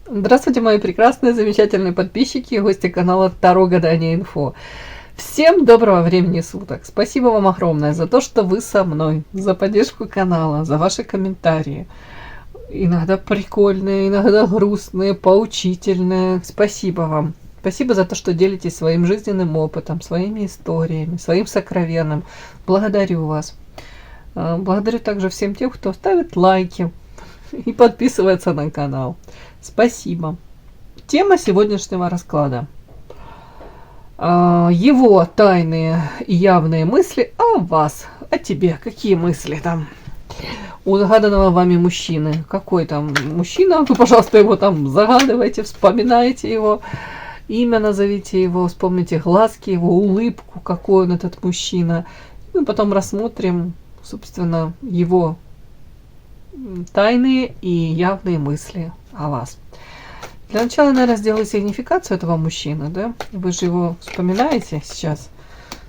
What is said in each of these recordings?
Здравствуйте, мои прекрасные, замечательные подписчики и гости канала Таро Гадание Инфо. Всем доброго времени суток. Спасибо вам огромное за то, что вы со мной, за поддержку канала, за ваши комментарии. Иногда прикольные, иногда грустные, поучительные. Спасибо вам. Спасибо за то, что делитесь своим жизненным опытом, своими историями, своим сокровенным. Благодарю вас. Благодарю также всем тем, кто ставит лайки и подписывается на канал. Спасибо. Тема сегодняшнего расклада. Его тайные и явные мысли о вас, о тебе. Какие мысли там у загаданного вами мужчины? Какой там мужчина? Вы, пожалуйста, его там загадывайте, вспоминайте его. Имя назовите его, вспомните глазки, его улыбку, какой он этот мужчина. Мы потом рассмотрим, собственно, его тайные и явные мысли о вас. Для начала, наверное, сделаю сигнификацию этого мужчины, да? Вы же его вспоминаете сейчас?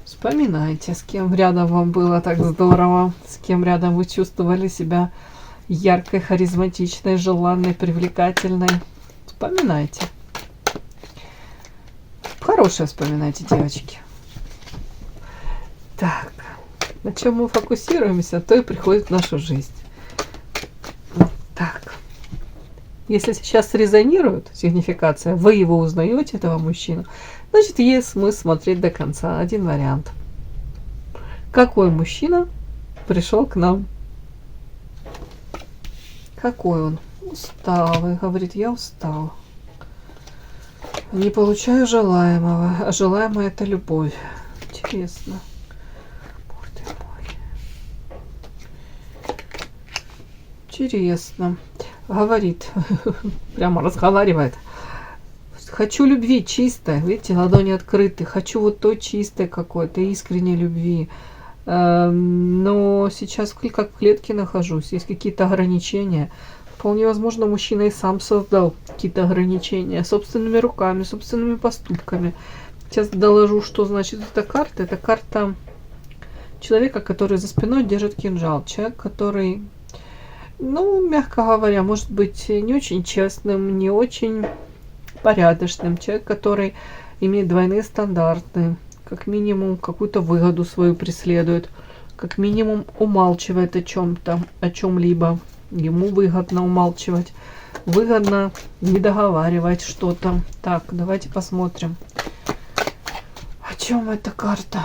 Вспоминайте, с кем рядом вам было так здорово, с кем рядом вы чувствовали себя яркой, харизматичной, желанной, привлекательной. Вспоминайте. Хорошее вспоминайте, девочки. Так, на чем мы фокусируемся, то и приходит в нашу жизнь. Так. Если сейчас резонирует сигнификация, вы его узнаете, этого мужчину, значит, есть смысл смотреть до конца. Один вариант. Какой мужчина пришел к нам? Какой он? Усталый. Говорит, я устал. Не получаю желаемого. А желаемое — это любовь. Интересно. Бог ты мой. Интересно. Говорит, прямо разговаривает. Хочу любви чистой. Видите, ладони открыты. Хочу вот той чистой какой-то, искренней любви. Но сейчас как в клетке нахожусь. Есть какие-то ограничения. Вполне возможно, мужчина и сам создал какие-то ограничения собственными руками, собственными поступками. Сейчас доложу, что значит эта карта. Это карта человека, который за спиной держит кинжал. Человек, который, ну, мягко говоря, может быть не очень честным, не очень порядочным. Человек, который имеет двойные стандарты, как минимум какую-то выгоду свою преследует, как минимум умалчивает о чем-то, о чем-либо. Ему выгодно умалчивать, выгодно не договаривать что-то. Так, давайте посмотрим, о чем эта карта.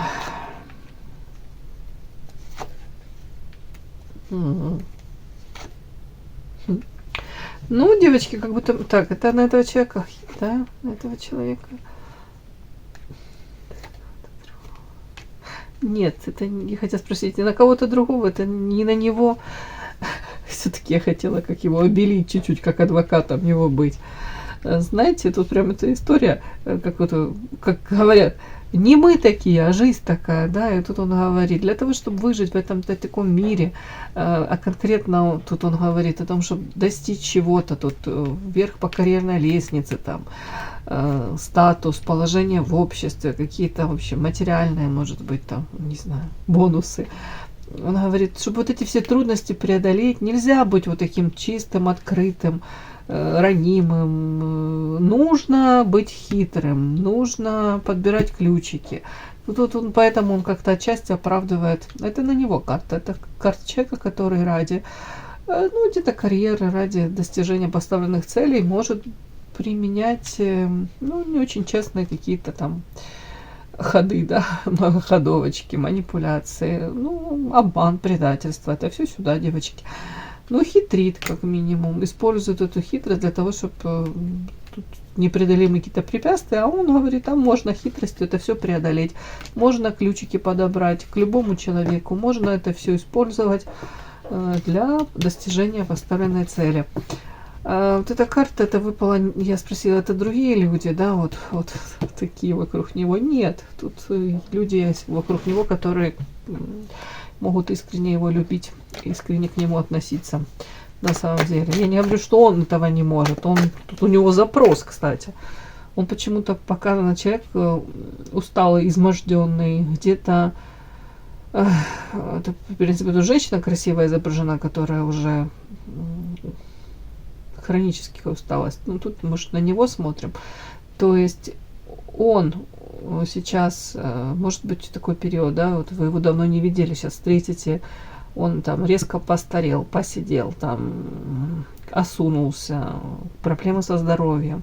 Ну, девочки, как будто... Так, это на этого человека, да? На этого человека. Нет, это не хотела спросить, не на кого-то другого, это не на него. Все-таки я хотела как его обелить чуть-чуть, как адвокатом его быть. Знаете, тут прям эта история, как вот, как говорят, не мы такие, а жизнь такая, да, и тут он говорит, для того, чтобы выжить в этом таком мире, а конкретно тут он говорит о том, чтобы достичь чего-то, тут вверх по карьерной лестнице, там, статус, положение в обществе, какие-то, в общем, материальные, может быть, там, не знаю, бонусы. Он говорит, чтобы вот эти все трудности преодолеть, нельзя быть вот таким чистым, открытым, ранимым. Нужно быть хитрым, нужно подбирать ключики. Тут он, поэтому он как-то отчасти оправдывает. Это на него карта. Это карта человека, который ради, ну, где-то карьеры, ради достижения поставленных целей может применять, ну, не очень честные какие-то там ходы, да, многоходовочки, манипуляции, ну, обман, предательство. Это все сюда, девочки. Ну, хитрит, как минимум. Использует эту хитрость для того, чтобы тут непреодолимые какие-то препятствия. А он говорит, там можно хитростью это все преодолеть. Можно ключики подобрать к любому человеку. Можно это все использовать для достижения поставленной цели. Вот эта карта, это выпала, я спросила, это другие люди, да, вот такие вокруг него? Нет, тут люди есть вокруг него, которые могут искренне его любить, искренне к нему относиться. На самом деле, я не говорю, что он этого не может. Тут у него запрос, кстати. Он почему-то показан человек усталый, изможденный, где-то. Это, в принципе, тут женщина красивая изображена, которая уже хроническая усталость. Ну, тут, может, на него смотрим. То есть он сейчас, может быть, такой период, да, вот вы его давно не видели, сейчас встретите, он там резко постарел, посидел, там осунулся, проблемы со здоровьем.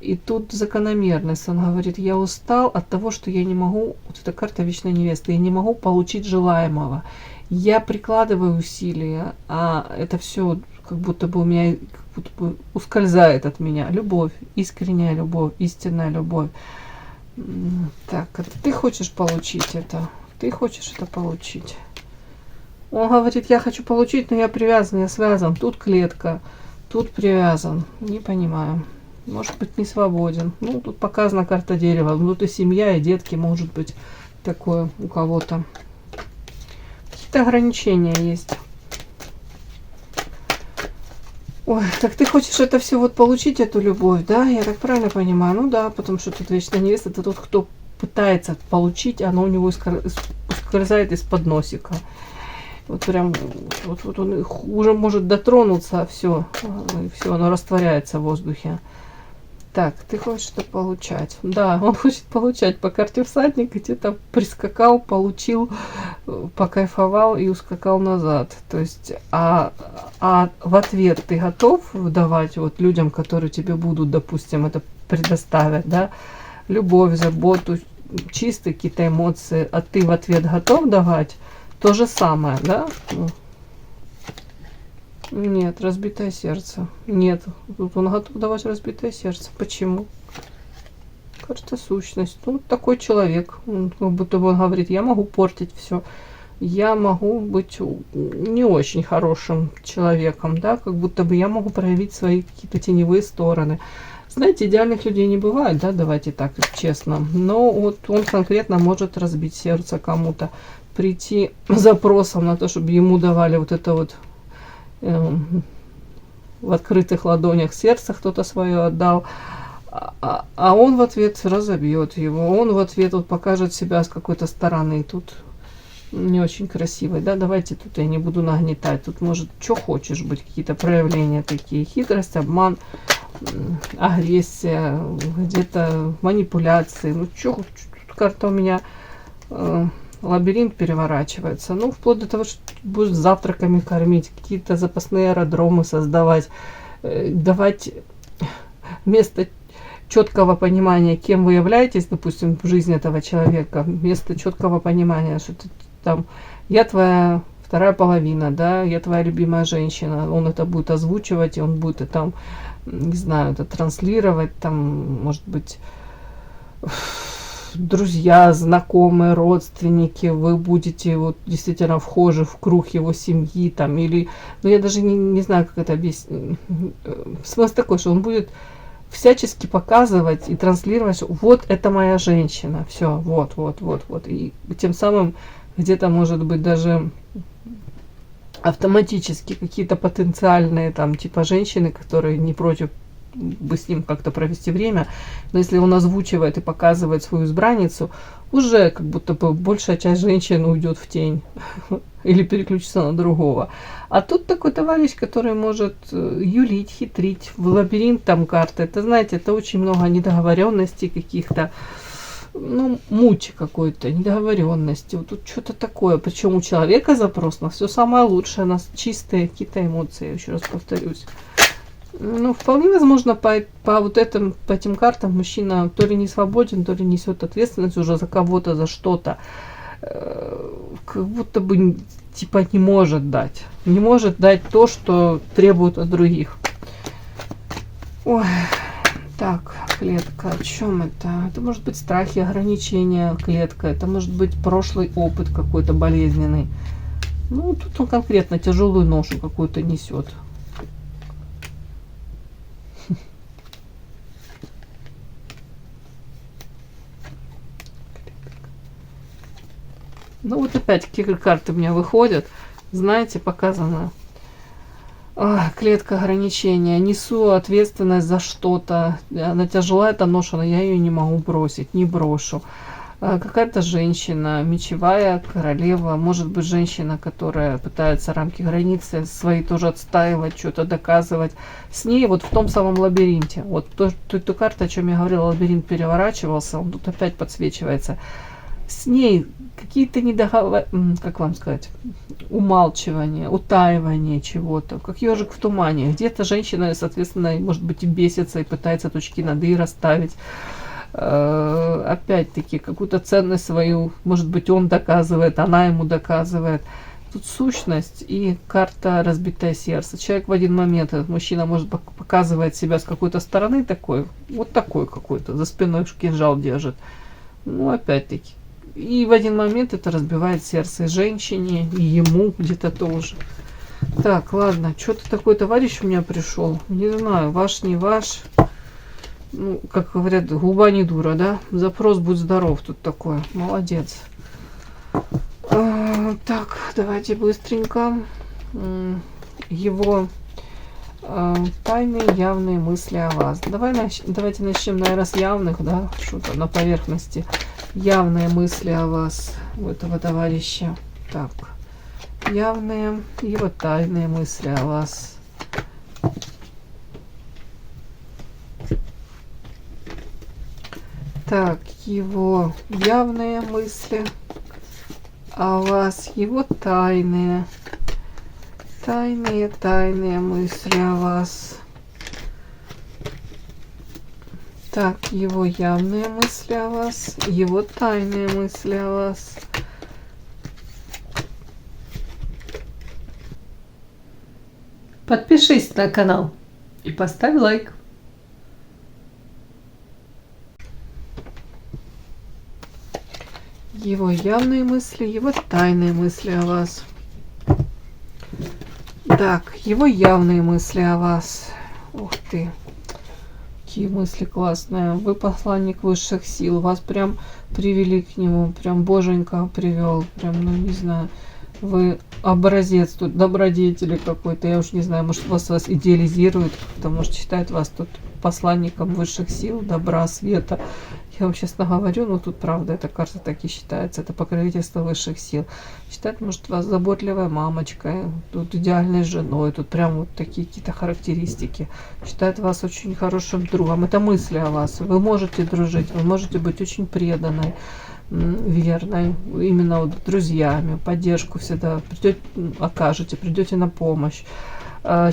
И тут закономерность. Он говорит, я устал от того, что я не могу, вот эта карта вечной невесты, я не могу получить желаемого. Я прикладываю усилия, а это все как будто бы у меня как будто бы ускользает от меня. Любовь, искренняя любовь, истинная любовь. Так, ты хочешь получить это? Ты хочешь это получить? Он говорит, я хочу получить, но я привязан, я связан. Тут клетка, тут привязан. Не понимаю. Может быть, не свободен. Ну, тут показана карта дерева. Ну, тут и семья, и детки, может быть, такое у кого-то. Какие-то ограничения есть. Ой, так ты хочешь это все вот получить, эту любовь, да? Я так правильно понимаю? Ну да, потому что тут вечная невеста, это тот, кто пытается получить, оно у него ускользает из-под носика. Вот прям, вот он уже может дотронуться, все, оно растворяется в воздухе. Так, ты хочешь это получать? Да, он хочет получать по карте всадник, где-то прискакал, получил, покайфовал и ускакал назад. То есть, а в ответ ты готов давать вот людям, которые тебе будут, допустим, это предоставят, да, любовь, заботу, чистые какие-то эмоции, а ты в ответ готов давать то же самое, да? Нет, разбитое сердце. Нет, тут он готов давать разбитое сердце. Почему? Карта сущность. Ну, такой человек. Он, как будто бы он говорит, я могу портить все. Я могу быть не очень хорошим человеком, да, как будто бы я могу проявить свои какие-то теневые стороны. Знаете, идеальных людей не бывает, да, давайте так, честно. Но вот он конкретно может разбить сердце кому-то, прийти с запросом на то, чтобы ему давали вот это вот в открытых ладонях сердце кто-то свое отдал, а он в ответ разобьет его, он в ответ вот покажет себя с какой-то стороны. Тут не очень красивый, да, давайте тут я не буду нагнетать, тут может что хочешь быть, какие-то проявления такие, хитрость, обман, агрессия, где-то манипуляции, ну что, карта у меня лабиринт переворачивается. Ну, вплоть до того, что будешь завтраками кормить, какие-то запасные аэродромы создавать, давать вместо четкого понимания, кем вы являетесь, допустим, в жизни этого человека, вместо четкого понимания, что ты там, я твоя вторая половина, да, я твоя любимая женщина, он это будет озвучивать, и он будет это там, не знаю, это транслировать, там, может быть, друзья, знакомые, родственники, вы будете вот действительно вхожи в круг его семьи, там, или, ну, я даже не знаю, как это объяснить. Смысл такой, что он будет всячески показывать и транслировать, что вот это моя женщина, все, вот, и тем самым где-то, может быть, даже автоматически какие-то потенциальные, там, типа женщины, которые не против бы с ним как-то провести время, но если он озвучивает и показывает свою избранницу, уже как будто бы большая часть женщин уйдет в тень или переключится на другого. А тут такой товарищ, который может юлить, хитрить, в лабиринт там карты. Это, знаете, это очень много недоговоренностей каких-то, ну, муть какой-то, недоговоренности. Вот тут что-то такое. Причем у человека запрос на все самое лучшее, на чистые какие-то эмоции, я еще раз повторюсь. Ну, вполне возможно, по вот этим, по этим картам мужчина то ли не свободен, то ли несет ответственность уже за кого-то, за что-то. Как будто бы, типа, не может дать. Не может дать то, что требует от других. Ой, так, клетка, о чем это? Это может быть страхи, ограничения, клетка. Это может быть прошлый опыт какой-то болезненный. Ну, тут он конкретно тяжелую ношу какую-то несет. Ну вот опять какие карты у меня выходят. Знаете, показано. Клетка ограничения. Несу ответственность за что-то. Она тяжела, эта ноша, но я ее не могу бросить, не брошу. Какая-то женщина, мечевая королева, может быть женщина, которая пытается рамки границы свои тоже отстаивать, что-то доказывать. С ней вот в том самом лабиринте. Вот ту карту, о чем я говорила, лабиринт переворачивался, он тут опять подсвечивается. С ней какие-то как вам сказать, умалчивания, утаивание чего-то, как ежик в тумане. Где-то женщина, соответственно, может быть, и бесится, и пытается точки над «и» расставить. Опять-таки, какую-то ценность свою, может быть, он доказывает, она ему доказывает. Тут сущность и карта разбитое сердце. Человек в один момент, этот мужчина, может показывать себя с какой-то стороны такой, вот такой какой-то, за спиной кинжал держит. Ну, опять-таки. И в один момент это разбивает сердце и женщине, и ему где-то тоже. Так, ладно, что-то такой товарищ у меня пришел. Не знаю, ваш, не ваш. Ну, как говорят, губа не дура, да? Запрос будь здоров тут такой. Молодец. Так, давайте быстренько. Его тайные, явные мысли о вас. Давайте начнем, наверное, с явных, да? Что-то на поверхности. Явные мысли о вас у этого товарища. Так, явные, его тайные мысли о вас. Так, его явные мысли о вас, его тайные мысли о вас. Так, его явные мысли о вас, его тайные мысли о вас. Подпишись на канал и поставь лайк. Его явные мысли, его тайные мысли о вас. Так, его явные мысли о вас. Ух ты. Какие мысли классные. Вы посланник высших сил. Вас прям привели к нему. Прям боженька привел. Прям, ну не знаю. Вы образец тут добродетели какой-то. Я уж не знаю, может вас идеализируют. Потому что считают вас тут посланником высших сил, добра, света. Я вам честно говорю, но тут правда, эта карта так и считается. Это покровительство высших сил. Считает, может, вас заботливой мамочкой, тут идеальной женой, тут прям вот такие какие-то характеристики. Считает вас очень хорошим другом. Это мысли о вас. Вы можете дружить, вы можете быть очень преданной, верной, именно вот друзьями, поддержку всегда окажете, придете на помощь.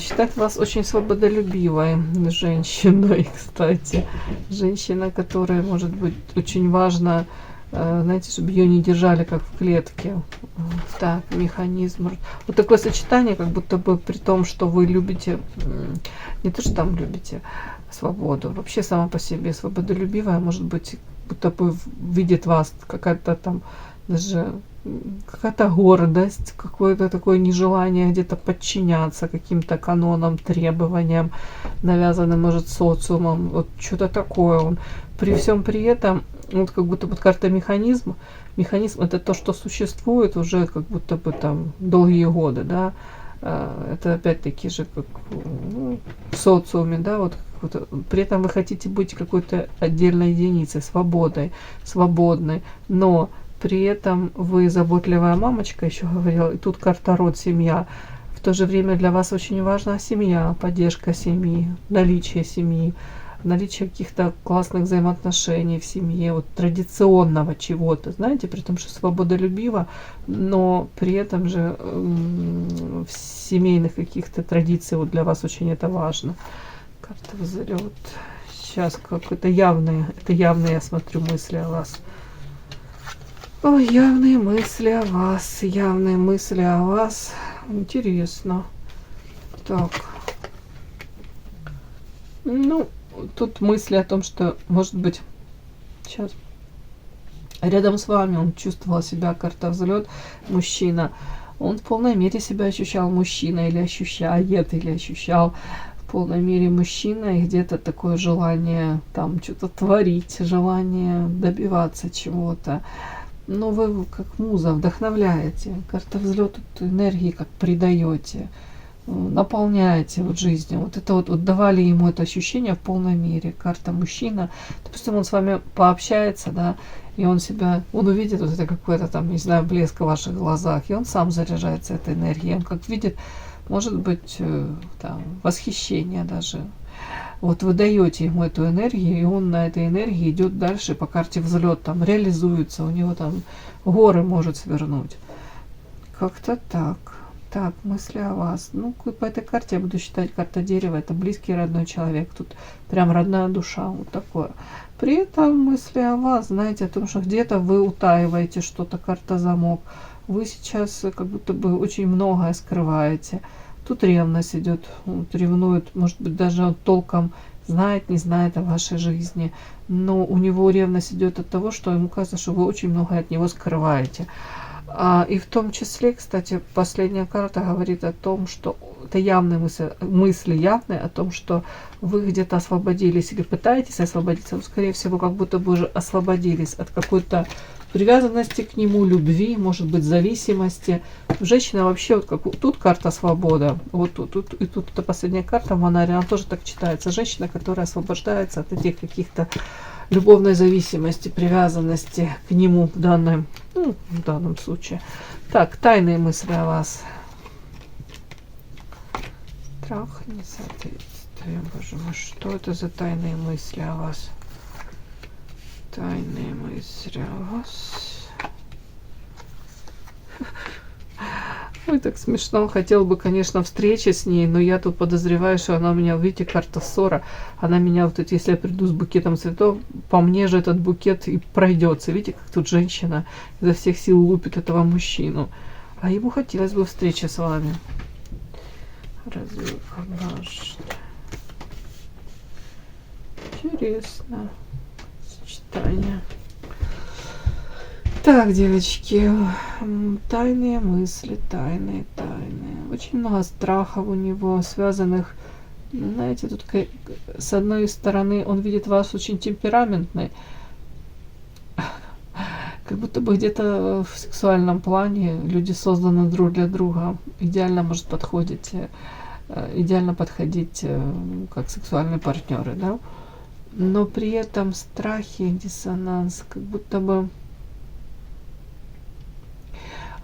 Считает вас очень свободолюбивой женщиной, кстати. Женщина, которая, может быть, очень важно, знаете, чтобы ее не держали как в клетке. Так, механизм. Вот такое сочетание, как будто бы при том, что вы любите, не то, что там любите свободу, вообще сама по себе свободолюбивая, может быть, будто бы видит вас какая-то там даже какая-то гордость, какое-то такое нежелание где-то подчиняться каким-то канонам, требованиям, навязанным, может, социумом, вот что-то такое. Он при всем при этом, вот как будто вот карта механизм. Механизм — это то, что существует уже как будто бы там долгие годы, да. Это опять-таки же как в социуме, да, вот при этом вы хотите быть какой-то отдельной единицей, свободной, но при этом вы заботливая мамочка, еще говорила, и тут карта род, семья. В то же время для вас очень важна семья, поддержка семьи, наличие семьи, наличие каких-то классных взаимоотношений в семье, вот традиционного чего-то, знаете, при том, что свободолюбива, но при этом же в семейных каких-то традициях вот для вас очень это важно. Карта взлет. Сейчас как это явные, я смотрю, мысли о вас. Ой, явные мысли о вас, явные мысли о вас. Интересно. Так. Ну, тут мысли о том, что, может быть, сейчас рядом с вами он чувствовал себя, карта взлет, мужчина. Он в полной мере себя ощущал мужчиной, или ощущал в полной мере мужчина, и где-то такое желание там что-то творить, желание добиваться чего-то. Но вы как муза вдохновляете. Карта взлет, энергии как придаете. наполняете вот жизнью. Вот это вот давали ему это ощущение в полной мере. Карта мужчина. Допустим, он с вами пообщается, да, и он увидит вот это какой-то там, не знаю, блеск в ваших глазах, и он сам заряжается этой энергией. Он как видит, может быть, там, восхищение даже. Вот вы даете ему эту энергию, и он на этой энергии идет дальше по карте взлет, там реализуется, у него там горы может свернуть. Как-то так. Так, мысли о вас. Ну, по этой карте я буду считать, карта дерева, это близкий родной человек. Тут прям родная душа, вот такое. При этом мысли о вас, знаете, о том, что где-то вы утаиваете что-то, карта замок. Вы сейчас как будто бы очень многое скрываете. Тут ревность идет, вот, ревнует, может быть, даже он толком знает, не знает о вашей жизни. Но у него ревность идет от того, что ему кажется, что вы очень многое от него скрываете. И в том числе, кстати, последняя карта говорит о том, что это явные мысли явные о том, что вы где-то освободились или пытаетесь освободиться, но, скорее всего, как будто бы уже освободились от какой-то привязанности к нему, любви, может быть, зависимости. Женщина вообще, вот как тут карта свобода, вот тут и тут эта последняя карта в Монаре, она тоже так читается. Женщина, которая освобождается от этих каких-то любовной зависимости, привязанности к нему в данном случае. Так, тайные мысли о вас. Страх, несоответствие. Боже мой, что это за тайные мысли о вас? Тайные мысли о вас. Ой, так смешно. Хотел бы, конечно, встречи с ней, но я тут подозреваю, что она у меня, видите, карта ссора. Она меня, вот это, если я приду с букетом цветов, по мне же этот букет и пройдется. Видите, как тут женщина изо всех сил лупит этого мужчину. А ему хотелось бы встречи с вами. Развилка башни. Интересно. Сочетание. Так, девочки, тайные мысли, тайные. Очень много страхов у него, связанных, знаете, тут с одной стороны он видит вас очень темпераментной, как будто бы где-то в сексуальном плане люди созданы друг для друга, идеально подходить как сексуальные партнеры, да? Но при этом страхи, диссонанс, как будто бы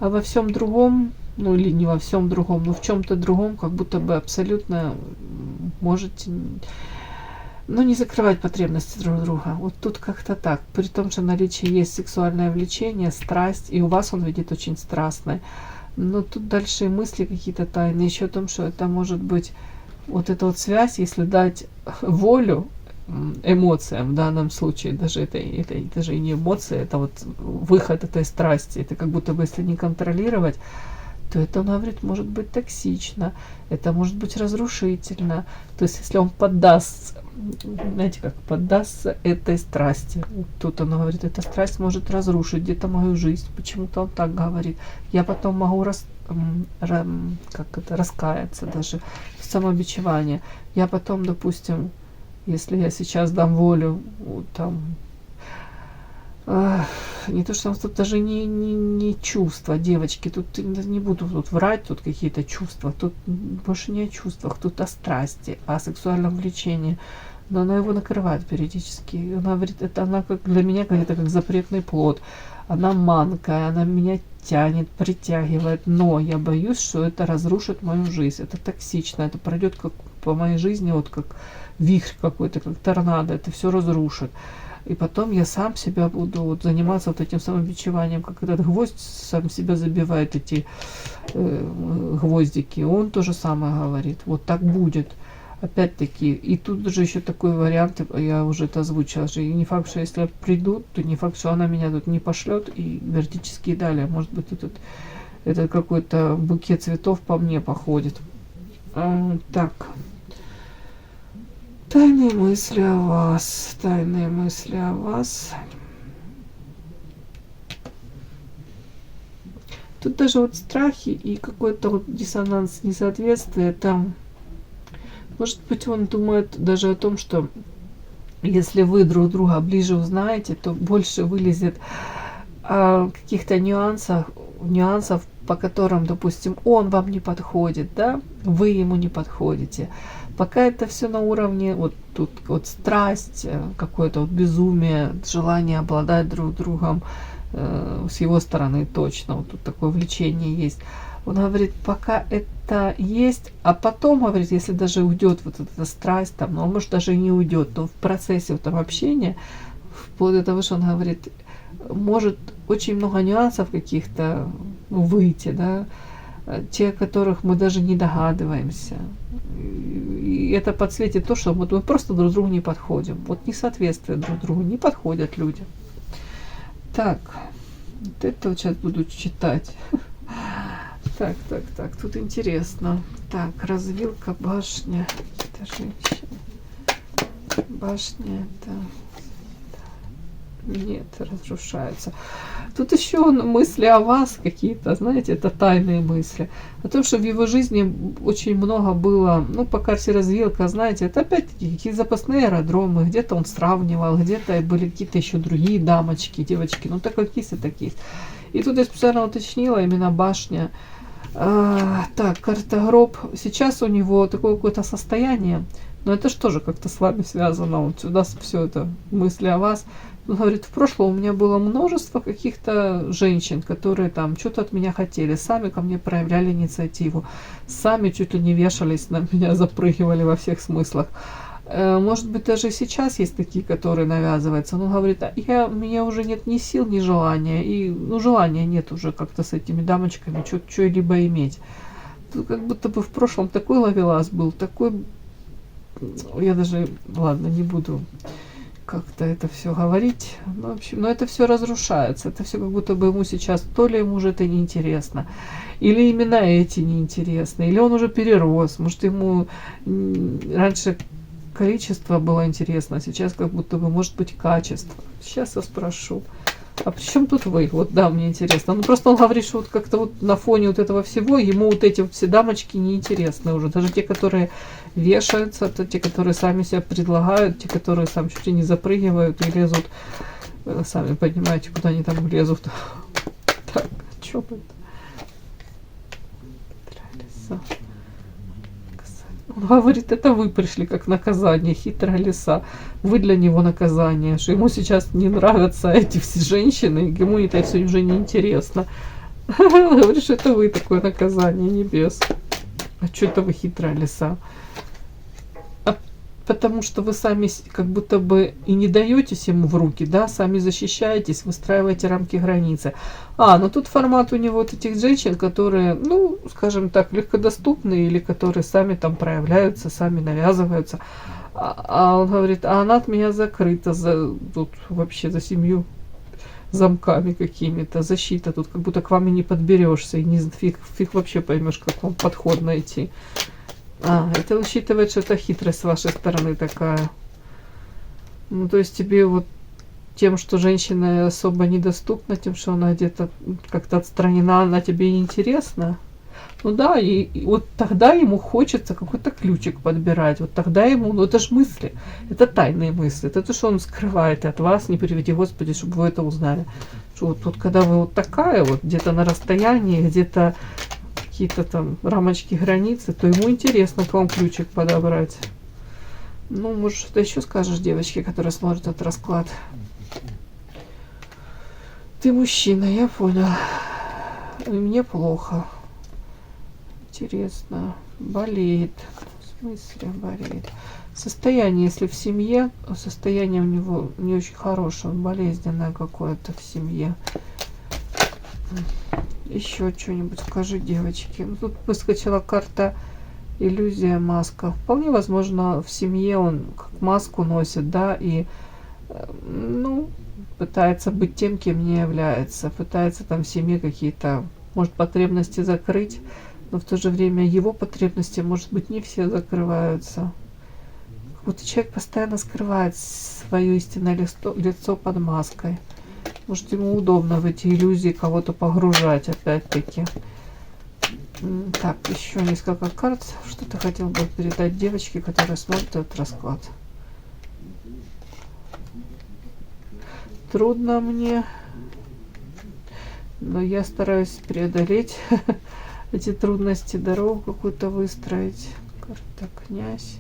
а во всем другом, ну или не во всем другом, но в чем-то другом, как будто бы абсолютно можете, не закрывать потребности друг друга. Вот тут как-то так. При том, что наличие есть сексуальное влечение, страсть, и у вас он видит очень страстное. Но тут дальше мысли какие-то тайные. Еще о том, что это может быть вот эта вот связь, если дать волю эмоциям в данном случае, это даже и не эмоции, это вот выход этой страсти, это как будто бы если не контролировать, то это, он говорит, может быть токсично, это может быть разрушительно, то есть если он поддастся, знаете, как поддастся этой страсти, тут он говорит, эта страсть может разрушить где-то мою жизнь, почему-то он так говорит, я потом могу раскаяться даже, самобичевание, я потом, допустим, если я сейчас дам волю, там, не то, что тут даже не чувства, девочки, тут не буду тут врать, тут какие-то чувства, тут больше не о чувствах, тут о страсти, о сексуальном влечении, но она его накрывает периодически, она говорит, это она как для меня какая-то как запретный плод, она манкая, она меня тянет, притягивает, но я боюсь, что это разрушит мою жизнь, это токсично, это пройдет как по моей жизни, вот как вихрь какой-то, как торнадо, это все разрушит. И потом я сам себя буду заниматься вот этим самобичеванием, как этот гвоздь сам себя забивает, эти гвоздики. Он то же самое говорит. Вот так будет. Опять-таки, и тут же еще такой вариант, я уже это озвучила, и не факт, что если я приду, то не факт, что она меня тут не пошлет и вертически далее. Может быть, этот какой-то букет цветов по мне походит. Так. Тайные мысли о вас. Тут даже вот страхи и какой-то вот диссонанс, несоответствие там. Может быть, он думает даже о том, что если вы друг друга ближе узнаете, то больше вылезет каких-то нюансов по которым, допустим, он вам не подходит, да, вы ему не подходите. Пока это все на уровне, вот тут вот страсть, какое-то вот безумие, желание обладать друг другом, с его стороны точно, вот тут такое влечение есть. Он говорит, пока это есть, а потом, говорит, если даже уйдет вот эта страсть, там, ну, может даже и не уйдет, но в процессе вот этого общения, вплоть до того, что он говорит, может очень много нюансов каких-то выйти, да, те, о которых мы даже не догадываемся. И это подсветит то, что вот мы просто друг другу не подходим. Вот несоответствие друг другу, не подходят люди. Так, вот это вот сейчас буду читать. Так, тут интересно. Так, развилка, башня. Это женщина. Башня, это... Нет, разрушается. Тут еще мысли о вас какие-то, знаете, это тайные мысли. О том, что в его жизни очень много было, ну, по карте развилка, знаете, это опять-таки какие-то запасные аэродромы, где-то он сравнивал, где-то были какие-то еще другие дамочки, девочки, ну, так как есть и так есть. И тут я специально уточнила именно башня. Так, карта гроб. Сейчас у него такое какое-то состояние, но это же тоже как-то с вами связано. Вот сюда все это мысли о вас. Он говорит, в прошлом у меня было множество каких-то женщин, которые там что-то от меня хотели, сами ко мне проявляли инициативу, сами чуть ли не вешались на меня, запрыгивали во всех смыслах. Может быть, даже сейчас есть такие, которые навязываются. Но он говорит, у меня уже нет ни сил, ни желания. И, ну, желания нет уже как-то с этими дамочками что-либо иметь. Тут как будто бы в прошлом такой ловелас был, такой... Я даже, ладно, не буду как-то это все говорить. Ну, в общем, но это все разрушается. Это все как будто бы ему сейчас, то ли ему уже это неинтересно, или именно эти неинтересны, или он уже перерос. Может, ему раньше количество было интересно, а сейчас как будто бы может быть качество. Сейчас я спрошу. А при чем тут вы? Вот да, мне интересно. Ну просто он говорит, что вот как-то вот на фоне вот этого всего ему вот эти вот все дамочки неинтересны уже. Даже те, которые вешаются, то те, которые сами себя предлагают, те, которые сам чуть ли не запрыгивают и лезут. Сами понимаете, куда они там лезут. Так, что это? Он говорит, это вы пришли как наказание, хитрая лиса. Вы для него наказание, что ему сейчас не нравятся эти все женщины, ему это все уже не интересно. Говорит, что это вы такое наказание небес. А что это вы хитрая лиса? Потому что вы сами как будто бы и не даетесь ему в руки, да, сами защищаетесь, выстраиваете рамки границы. Но тут формат у него вот этих женщин, которые, ну, скажем так, легкодоступны или которые сами там проявляются, сами навязываются. Он говорит, она от меня закрыта, тут вообще за 7 замками какими-то, защита, тут как будто к вам и не подберешься, и фиг вообще поймешь, как вам подход найти. Это учитывает, что это хитрость с вашей стороны такая. Ну, то есть тебе вот тем, что женщина особо недоступна, тем, что она где-то как-то отстранена, она тебе не интересна. Ну да, и вот тогда ему хочется какой-то ключик подбирать. Вот тогда ему, ну это ж мысли, это тайные мысли. Это то, что он скрывает от вас, не приведи Господи, чтобы вы это узнали. Что вот тут, когда вы вот такая, вот где-то на расстоянии, где-то какие-то там рамочки, границы, то ему интересно к вам ключик подобрать. Ну, может, что-то еще скажешь девочке, которая смотрит этот расклад. Ты мужчина, я понял. И мне плохо. Интересно. Болеет. В смысле болеет? Состояние, если в семье, состояние у него не очень хорошее, болезненное какое-то в семье. Еще что-нибудь скажи, девочки. Ну, тут выскочила карта иллюзия, маска. Вполне возможно, в семье он как маску носит, да, и, ну, пытается быть тем, кем не является. Пытается там в семье какие-то, может, потребности закрыть, но в то же время его потребности, может быть, не все закрываются. Как будто человек постоянно скрывает свое истинное лицо под маской. Может, ему удобно в эти иллюзии кого-то погружать, опять-таки. Так, еще несколько карт. Что ты хотел бы передать девочке, которая смотрит этот расклад? Трудно мне. Но я стараюсь преодолеть эти трудности, дорогу какую-то выстроить. Карта князь.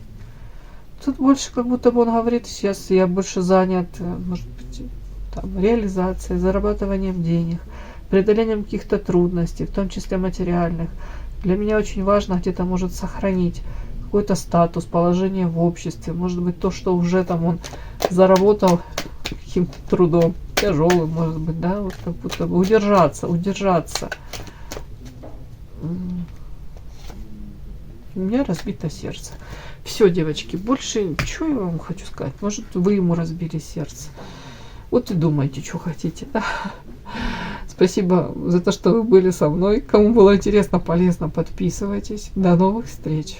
Тут больше как будто бы он говорит, сейчас я больше занят, может быть, там, реализацией, зарабатыванием денег, преодолением каких-то трудностей, в том числе материальных. Для меня очень важно где-то может сохранить какой-то статус, положение в обществе, может быть, то, что уже там он заработал каким-то трудом, тяжелым, может быть, да, вот как будто бы удержаться. У меня разбито сердце. Все, девочки, больше что я вам хочу сказать? Может, вы ему разбили сердце. Вот и думайте, что хотите. Да? Спасибо за то, что вы были со мной. Кому было интересно, полезно, подписывайтесь. До новых встреч.